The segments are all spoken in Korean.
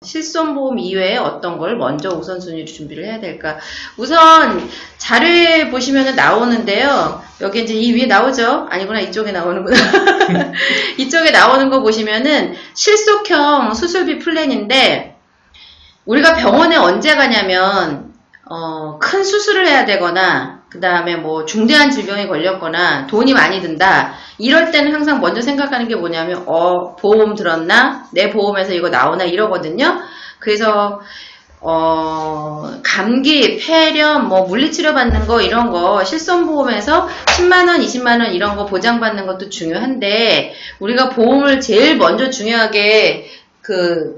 실손보험 이외에 어떤 걸 먼저 우선순위로 준비를 해야 될까? 우선 자료에 보시면 나오는데요. 여기 이제 이 위에 나오죠? 아니구나, 이쪽에 나오는구나. 이쪽에 나오는 거 보시면은 실속형 수술비 플랜인데, 우리가 병원에 언제 가냐면 큰 수술을 해야 되거나 그 다음에 뭐 중대한 질병에 걸렸거나 돈이 많이 든다, 이럴 때는 항상 먼저 생각하는 게 뭐냐면 보험 들었나? 내 보험에서 이거 나오나? 이러거든요. 그래서 감기, 폐렴, 뭐 물리치료 받는 거 이런 거 실손보험에서 10만원, 20만원 이런 거 보장받는 것도 중요한데, 우리가 보험을 제일 먼저 중요하게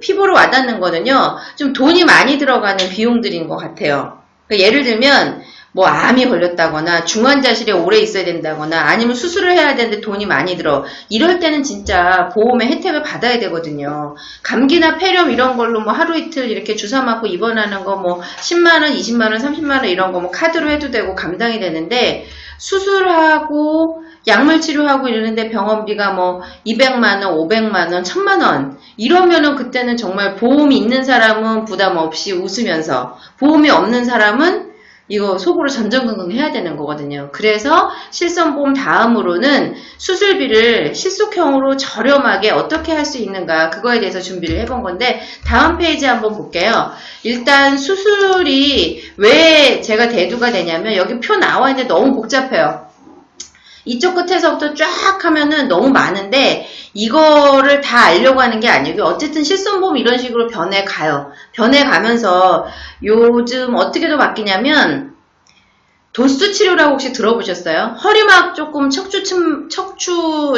피부로 와닿는 거는요, 좀 돈이 많이 들어가는 비용들인 것 같아요. 그러니까 예를 들면, 뭐 암이 걸렸다거나 중환자실에 오래 있어야 된다거나 아니면 수술을 해야 되는데 돈이 많이 들어, 이럴 때는 진짜 보험의 혜택을 받아야 되거든요. 감기나 폐렴 이런 걸로 뭐 하루 이틀 이렇게 주사 맞고 입원하는 거 뭐 10만원, 20만원, 30만원 이런 거 뭐 카드로 해도 되고 감당이 되는데, 수술하고 약물 치료하고 이러는데 병원비가 뭐 200만원, 500만원, 1000만원 이러면은 그때는 정말 보험이 있는 사람은 부담 없이 웃으면서, 보험이 없는 사람은 이거 속으로 전전긍긍 해야 되는 거거든요. 그래서 실손보험 다음으로는 수술비를 실속형으로 저렴하게 어떻게 할 수 있는가, 그거에 대해서 준비를 해본 건데, 다음 페이지 한번 볼게요. 일단 수술이 왜 제가 대두가 되냐면, 여기 표 나와 있는데 너무 복잡해요. 이쪽 끝에서부터 쫙 하면은 너무 많은데 이거를 다 알려고 하는 게 아니고, 어쨌든 실손보험 이런 식으로 변해가요. 변해가면서 요즘 어떻게도 바뀌냐면, 도수 치료라고 혹시 들어보셨어요? 허리막 조금 척추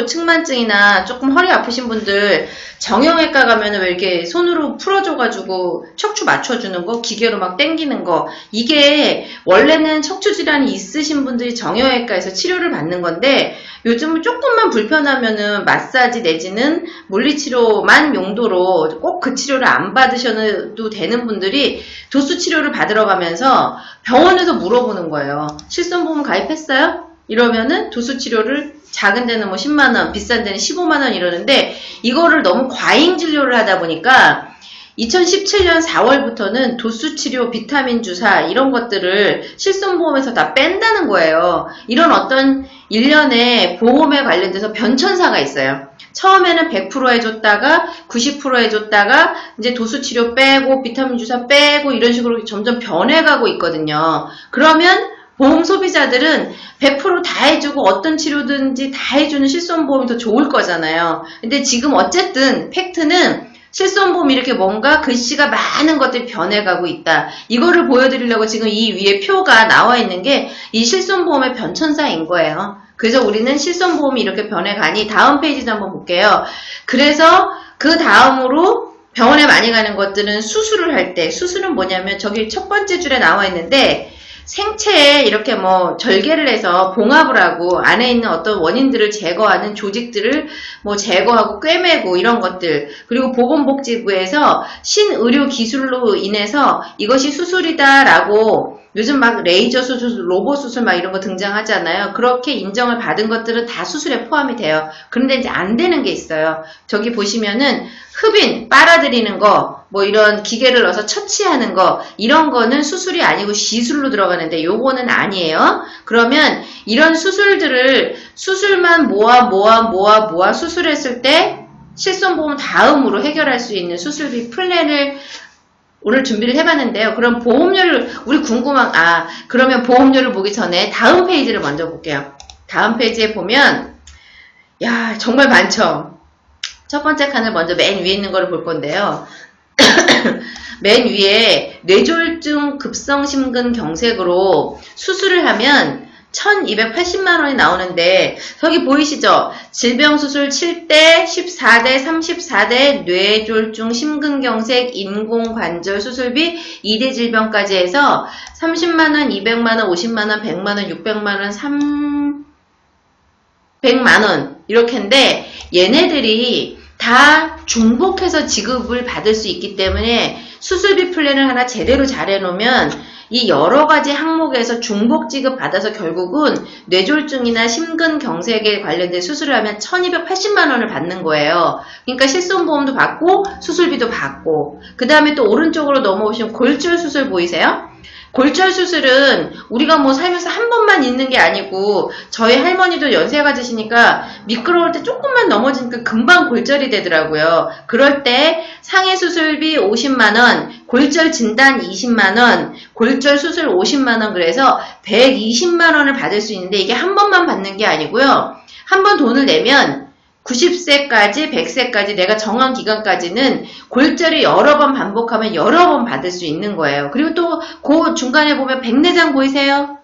측만증이나 조금 허리 아프신 분들 정형외과 가면은 왜 이렇게 손으로 풀어줘가지고 척추 맞춰주는 거, 기계로 막 당기는 거, 이게 원래는 척추 질환이 있으신 분들이 정형외과에서 치료를 받는 건데, 요즘은 조금만 불편하면은 마사지 내지는 물리치료만 용도로 꼭 그 치료를 안 받으셔도 되는 분들이 도수 치료를 받으러 가면서 병원에서 물어보는 거예요. 실손보험 가입했어요? 이러면은 도수 치료를 작은 데는 뭐 10만원, 비싼 데는 15만원 이러는데, 이거를 너무 과잉 진료를 하다 보니까 2017년 4월부터는 도수치료, 비타민 주사 이런 것들을 실손보험에서 다 뺀다는 거예요. 이런 어떤 일련의 보험에 관련돼서 변천사가 있어요. 처음에는 100% 해줬다가 90% 해줬다가 이제 도수치료 빼고 비타민 주사 빼고 이런 식으로 점점 변해가고 있거든요. 그러면 보험 소비자들은 100% 다 해주고 어떤 치료든지 다 해주는 실손보험이 더 좋을 거잖아요. 근데 지금 어쨌든 팩트는 실손보험이 이렇게 뭔가 글씨가 많은 것들이 변해가고 있다. 이거를 보여드리려고 지금 이 위에 표가 나와 있는 게 이 실손보험의 변천사인 거예요. 그래서 우리는 실손보험이 이렇게 변해가니, 다음 페이지도 한번 볼게요. 그래서 그 다음으로 병원에 많이 가는 것들은 수술을 할 때, 수술은 뭐냐면 저기 첫 번째 줄에 나와 있는데, 생체에 이렇게 뭐 절개를 해서 봉합을 하고 안에 있는 어떤 원인들을 제거하는 조직들을 뭐 제거하고 꿰매고 이런 것들, 그리고 보건복지부에서 신의료 기술로 인해서 이것이 수술이다라고 요즘 막 레이저 수술, 로봇 수술 막 이런 거 등장하잖아요. 그렇게 인정을 받은 것들은 다 수술에 포함이 돼요. 그런데 이제 안 되는 게 있어요. 저기 보시면은 흡인, 빨아들이는 거, 뭐 이런 기계를 넣어서 처치하는 거, 이런 거는 수술이 아니고 시술로 들어가는데 요거는 아니에요. 그러면 이런 수술들을 수술만 모아 수술했을 때 실손보험 다음으로 해결할 수 있는 수술비 플랜을 오늘 준비를 해봤는데요. 그럼 보험료를, 우리 그러면 보험료를 보기 전에 다음 페이지를 먼저 볼게요. 다음 페이지에 보면, 야, 정말 많죠? 첫 번째 칸을 먼저 맨 위에 있는 거를 볼 건데요. 맨 위에 뇌졸중 급성심근경색으로 수술을 하면 1280만원이 나오는데, 저기 보이시죠? 질병수술 7대, 14대, 34대, 뇌졸중, 심근경색, 인공관절 수술비 2대 질병까지 해서 30만원, 200만원, 50만원, 100만원, 600만원, 300만원 이렇게인데, 얘네들이 다 중복해서 지급을 받을 수 있기 때문에 수술비 플랜을 하나 제대로 잘 해놓으면 이 여러 가지 항목에서 중복 지급 받아서 결국은 뇌졸중이나 심근경색에 관련된 수술을 하면 1280만 원을 받는 거예요. 그러니까 실손보험도 받고 수술비도 받고, 그 다음에 또 오른쪽으로 넘어오시면 골절 수술 보이세요? 골절 수술은 우리가 뭐 살면서 한 번만 있는 게 아니고, 저희 할머니도 연세가 드시니까 미끄러울 때 조금만 넘어지니까 금방 골절이 되더라고요. 그럴 때 상해 수술비 50만원, 골절 진단 20만원, 골절 수술 50만원, 그래서 120만원을 받을 수 있는데, 이게 한 번만 받는 게 아니고요. 한 번 돈을 내면 90세까지 100세까지 내가 정한 기간까지는 골절이 여러 번 반복하면 여러 번 받을 수 있는 거예요. 그리고 또 그 중간에 보면 백내장 보이세요?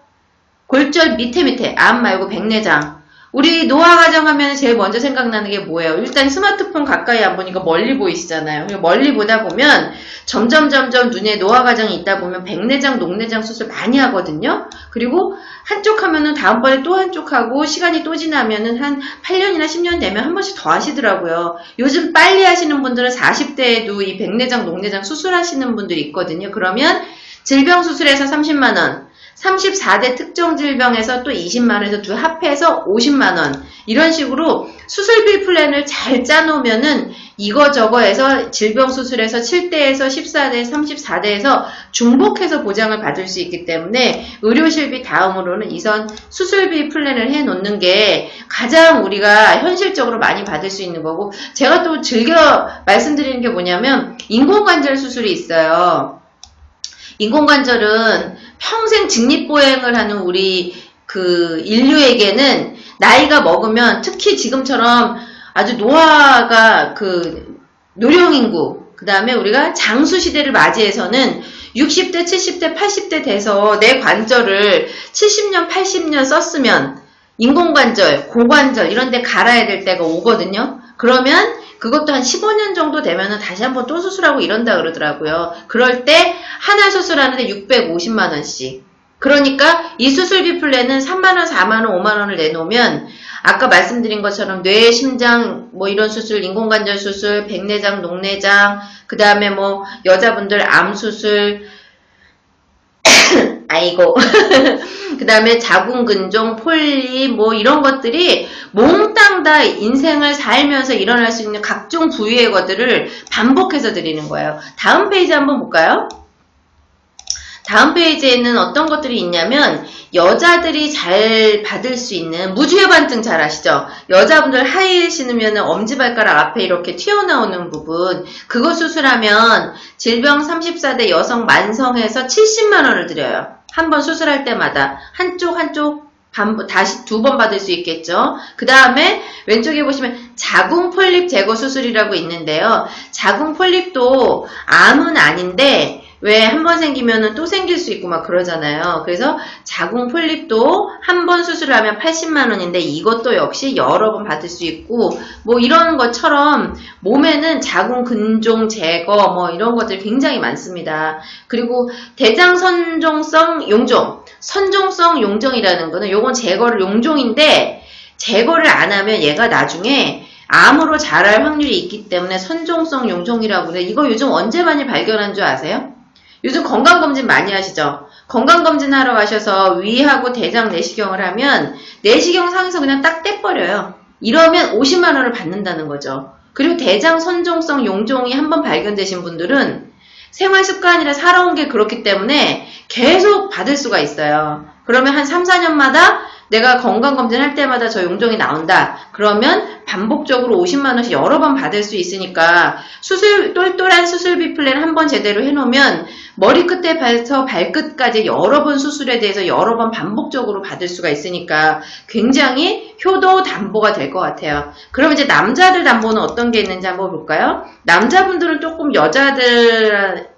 골절 밑에 암 말고 백내장. 우리 노화과정 하면 제일 먼저 생각나는 게 뭐예요? 일단 스마트폰 가까이 안 보니까 멀리 보이시잖아요. 멀리 보다 보면 점점 눈에 노화과정이 있다 보면 백내장, 녹내장 수술 많이 하거든요. 그리고 한쪽 하면은 다음번에 또 한쪽 하고, 시간이 또 지나면은 한 8년이나 10년 되면 한 번씩 더 하시더라고요. 요즘 빨리 하시는 분들은 40대에도 이 백내장, 녹내장 수술하시는 분들이 있거든요. 그러면 질병 수술에서 30만원, 34대 특정 질병에서 또 20만원에서 두 합해서 50만원, 이런 식으로 수술비 플랜을 잘 짜놓으면은 이거저거에서 질병 수술에서 7대에서 14대, 34대에서 중복해서 보장을 받을 수 있기 때문에 의료실비 다음으로는 이선 수술비 플랜을 해놓는 게 가장 우리가 현실적으로 많이 받을 수 있는 거고, 제가 또 즐겨 말씀드리는 게 뭐냐면 인공관절 수술이 있어요. 인공관절은 평생 직립보행을 하는 우리 그 인류에게는 나이가 먹으면, 특히 지금처럼 아주 노화가 노령인구, 그 다음에 우리가 장수시대를 맞이해서는 60대, 70대, 80대 돼서 내 관절을 70년, 80년 썼으면 인공관절, 고관절 이런 데 갈아야 될 때가 오거든요. 그러면 그것도 한 15년 정도 되면은 다시 한번 또 수술하고 이런다 그러더라고요. 그럴 때 하나 수술하는데 650만원씩. 그러니까 이 수술비 플랜은 3만원, 4만원, 5만원을 내놓으면 아까 말씀드린 것처럼 뇌, 심장, 뭐 이런 수술, 인공관절 수술, 백내장, 녹내장, 그 다음에 뭐 여자분들 암 수술, 아이고. 그 다음에 자궁근종, 폴립, 뭐 이런 것들이 몽땅 다 인생을 살면서 일어날 수 있는 각종 부위의 것들을 반복해서 드리는 거예요. 다음 페이지 한번 볼까요? 다음 페이지에는 어떤 것들이 있냐면, 여자들이 잘 받을 수 있는 무주해반증 잘 아시죠? 여자분들 하이힐 신으면 엄지발가락 앞에 이렇게 튀어나오는 부분, 그거 수술하면 질병 34대 여성 만성에서 70만원을 드려요. 한 번 수술할 때마다 한쪽 다시 2번 받을 수 있겠죠. 그 다음에 왼쪽에 보시면 자궁 폴립 제거 수술이라고 있는데요. 자궁 폴립도 암은 아닌데 왜 한 번 생기면은 또 생길 수 있고 막 그러잖아요. 그래서 자궁 폴립도 한 번 수술을 하면 80만원인데 이것도 역시 여러 번 받을 수 있고, 뭐 이런 것처럼 몸에는 자궁 근종 제거 뭐 이런 것들이 굉장히 많습니다. 그리고 대장 선종성 용종, 선종성 용종이라는 거는 요건 제거를 용종인데, 제거를 안 하면 얘가 나중에 암으로 자랄 확률이 있기 때문에 선종성 용종이라고 그래요. 이거 요즘 언제 많이 발견한 줄 아세요? 요즘 건강검진 많이 하시죠? 건강검진 하러 가셔서 위하고 대장 내시경을 하면 내시경 상에서 그냥 딱 떼버려요. 이러면 50만원을 받는다는 거죠. 그리고 대장 선종성 용종이 한번 발견되신 분들은 생활 습관이라 살아온 게 그렇기 때문에 계속 받을 수가 있어요. 그러면 한 3, 4년마다 내가 건강검진 할 때마다 저 용종이 나온다. 그러면 반복적으로 50만원씩 여러 번 받을 수 있으니까 똘똘한 수술비 플랜 한번 제대로 해놓으면 머리끝에서 발끝까지 여러 번 수술에 대해서 여러 번 반복적으로 받을 수가 있으니까 굉장히 효도 담보가 될 것 같아요. 그럼 이제 남자들 담보는 어떤 게 있는지 한번 볼까요? 남자분들은 조금 여자들한테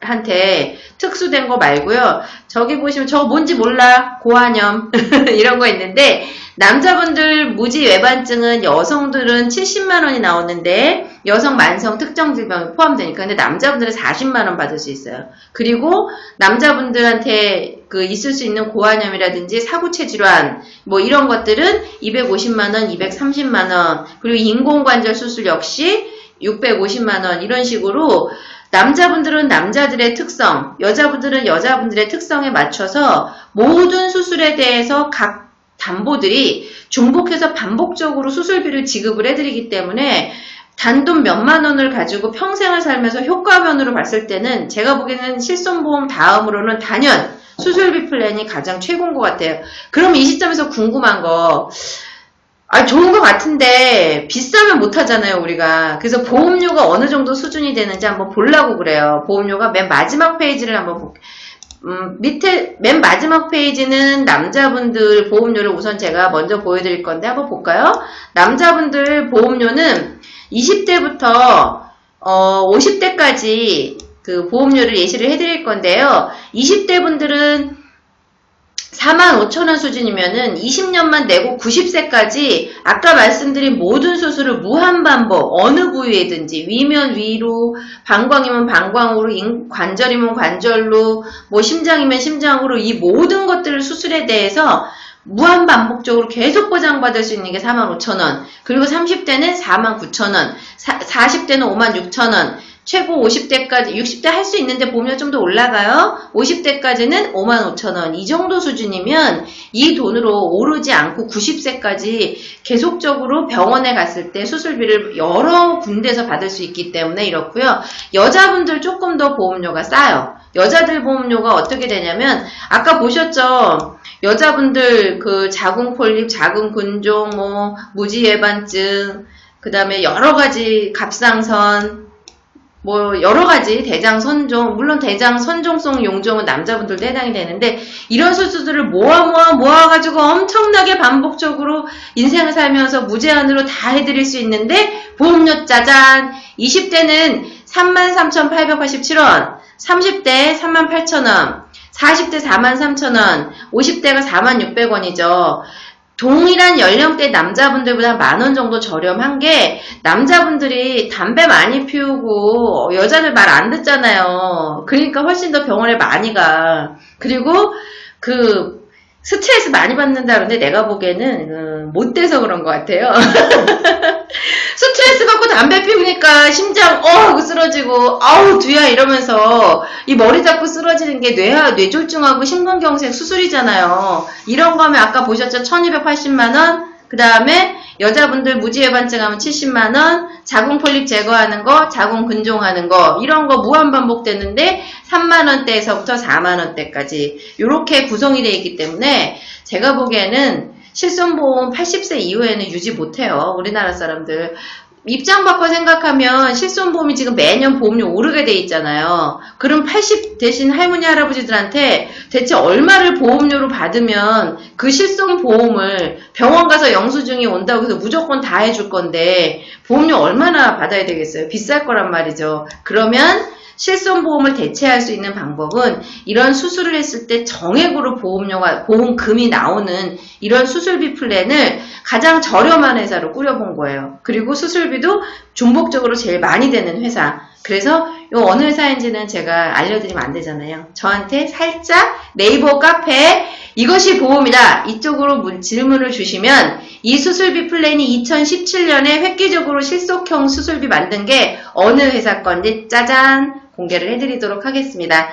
특수된 거 말고요. 저기 보시면 저 뭔지 몰라. 고환염 이런 거 있는데, 남자분들 무지 외반증은 여성들은 70만원이 나오는데 여성 만성 특정 질병이 포함되니까, 근데 남자분들은 40만원 받을 수 있어요. 그리고 남자분들한테 있을 수 있는 고환염이라든지 사구체 질환 뭐 이런 것들은 250만원, 230만원, 그리고 인공관절 수술 역시 650만원 이런 식으로 남자분들은 남자들의 특성, 여자분들은 여자분들의 특성에 맞춰서 모든 수술에 대해서 각 담보들이 중복해서 반복적으로 수술비를 지급을 해드리기 때문에 단돈 몇만 원을 가지고 평생을 살면서 효과면으로 봤을 때는 제가 보기에는 실손보험 다음으로는 단연 수술비 플랜이 가장 최고인 것 같아요. 그럼 이 시점에서 궁금한 거, 좋은 것 같은데 비싸면 못하잖아요 우리가. 그래서 보험료가 어느 정도 수준이 되는지 한번 보려고 그래요. 보험료가 맨 마지막 페이지를 한번 볼게요. 밑에 맨 마지막 페이지는 남자분들 보험료를 우선 제가 먼저 보여드릴 건데 한번 볼까요? 남자분들 보험료는 20대부터 50대까지 그 보험료를 예시를 해드릴 건데요. 20대 분들은 45,000원 수준이면은 20년만 내고 90세까지 아까 말씀드린 모든 수술을 무한반복 어느 부위에든지 위면 위로, 방광이면 방광으로, 관절이면 관절로, 뭐 심장이면 심장으로 이 모든 것들을 수술에 대해서 무한반복적으로 계속 보장받을 수 있는 게 45,000원, 그리고 30대는 49,000원, 40대는 56,000원, 최고 50대까지, 60대 할 수 있는데 보험료 좀 더 올라가요. 50대까지는 55,000원. 이 정도 수준이면 이 돈으로 오르지 않고 90세까지 계속적으로 병원에 갔을 때 수술비를 여러 군데서 받을 수 있기 때문에 이렇고요. 여자분들 조금 더 보험료가 싸요. 여자들 보험료가 어떻게 되냐면 아까 보셨죠? 여자분들 그 자궁폴립, 자궁근종, 뭐 무지예반증, 그 다음에 여러가지 갑상선, 뭐 여러가지 대장선종, 물론 대장선종성 용종은 남자분들도 해당이 되는데 이런 수술들을 모아가지고 엄청나게 반복적으로 인생을 살면서 무제한으로 다 해드릴 수 있는데 보험료 짜잔! 20대는 33,887원, 30대 38,000원, 40대 43,000원, 50대가 46,000원이죠. 동일한 연령대 남자분들보다 만원 정도 저렴한 게 남자분들이 담배 많이 피우고 여자들 말 안 듣잖아요. 그러니까 훨씬 더 병원에 많이 가. 그리고 그 스트레스 많이 받는다는데 내가 보기에는 못 돼서 그런 것 같아요. 스트레스 받고 담배 피우니까 심장 쓰러지고 아우 뒤야 이러면서 이 머리 잡고 쓰러지는 게 뇌졸중하고 심근경색 수술이잖아요. 이런 거 하면 아까 보셨죠? 1280만원, 그 다음에 여자분들 무지예반증 하면 70만원, 자궁폴립 제거하는 거, 자궁근종하는 거 이런 거 무한반복되는데 3만원대에서부터 4만원대까지 이렇게 구성이 되어 있기 때문에 제가 보기에는 실손보험 80세 이후에는 유지 못해요. 우리나라 사람들. 입장 바꿔 생각하면 실손보험이 지금 매년 보험료 오르게 돼 있잖아요. 그럼 80 대신 할머니 할아버지들한테 대체 얼마를 보험료로 받으면 그 실손보험을 병원 가서 영수증이 온다고 해서 무조건 다 해줄 건데 보험료 얼마나 받아야 되겠어요? 비쌀 거란 말이죠. 그러면 실손보험을 대체할 수 있는 방법은 이런 수술을 했을 때 정액으로 보험금이 나오는 이런 수술비 플랜을 가장 저렴한 회사로 꾸려본 거예요. 그리고 수술비도 중복적으로 제일 많이 되는 회사. 그래서 요 어느 회사인지는 제가 알려드리면 안 되잖아요. 저한테 살짝 네이버 카페에 이것이 보험이다 이쪽으로 질문을 주시면 이 수술비 플랜이 2017년에 획기적으로 실속형 수술비 만든 게 어느 회사 건지 짜잔 공개를 해드리도록 하겠습니다.